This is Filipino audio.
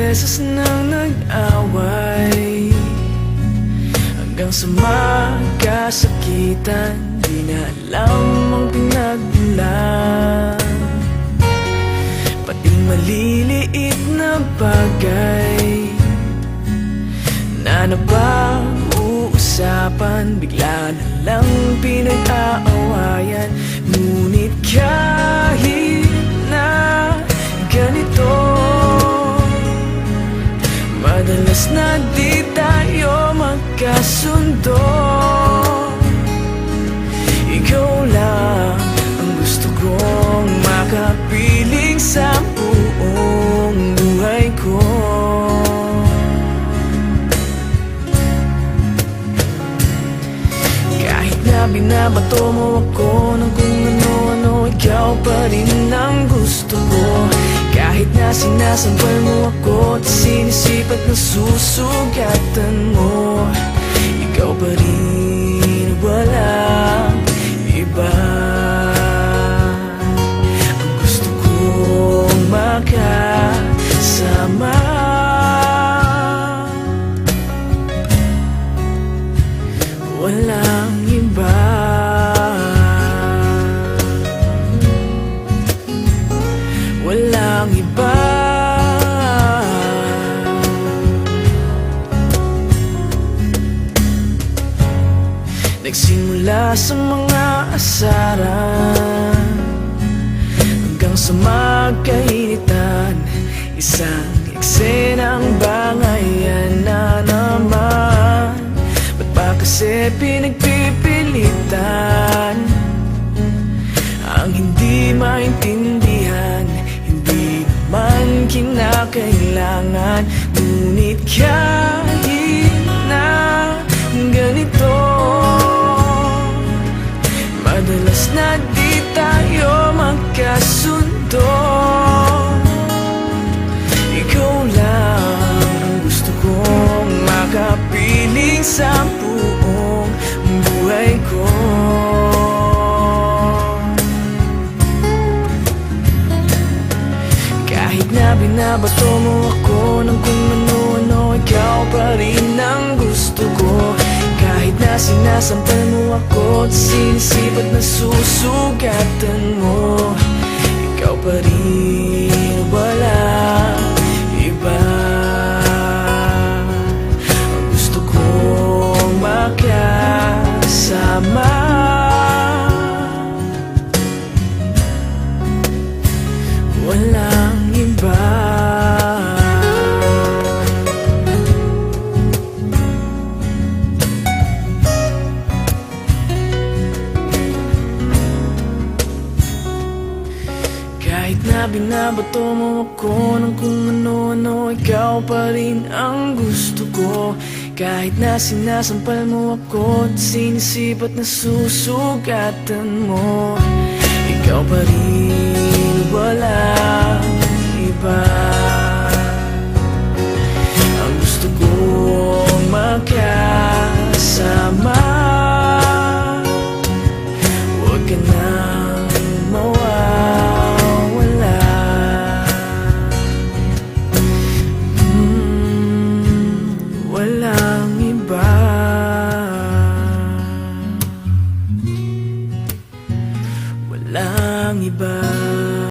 beses nang nag-away, hanggang sa magkasakitan. Di na alam ang pinagmulan, pati maliliit na bagay na napag-uusapan, bigla na lang pinag-aawayan. Ngunit kahit na ganito, madalas na di tayo magkasundo. Ikaw lang ang gusto kong makapiling sa buong buhay ko. Kahit na binabato mo ako ng kung ano-ano, ikaw pa rin ang gusto ko. Kahit na sinasampal mo ako at sinisipat na susugatan mo, ikaw pa rin, walang iba. Ang gusto kong makasama, walang iba. Walang iba. Nagsimula sa mga asaran hanggang sa magkainitan, isang eksenang bangayan na naman. Ba't ba kasi pinagpipilitan ang hindi maintindihan? Hindi naman kinakailangan. Ngunit kahit na ganito, madalas na di tayo magkasundo. Ikaw lang ang gusto kong makapiling sa buong buhay ko. Kahit na binabato mo ako ng kung ano-ano, ikaw pa rin ang gusto ko. Kahit na sinasampal mo ako at sinisipat na susugatan mo, ikaw pa rin, walang iba. Ang gusto kong makasama, walang iba. Kahit na binabato mo ako ng kung ano-ano, ikaw pa rin ang gusto ko. Kahit na sinasampal mo ako at sinisipat na susugatan mo, ikaw pa rin, walang iba. Ang gusto kong makasama, huwag ka nang mawawala. Walang iba. Walang iba.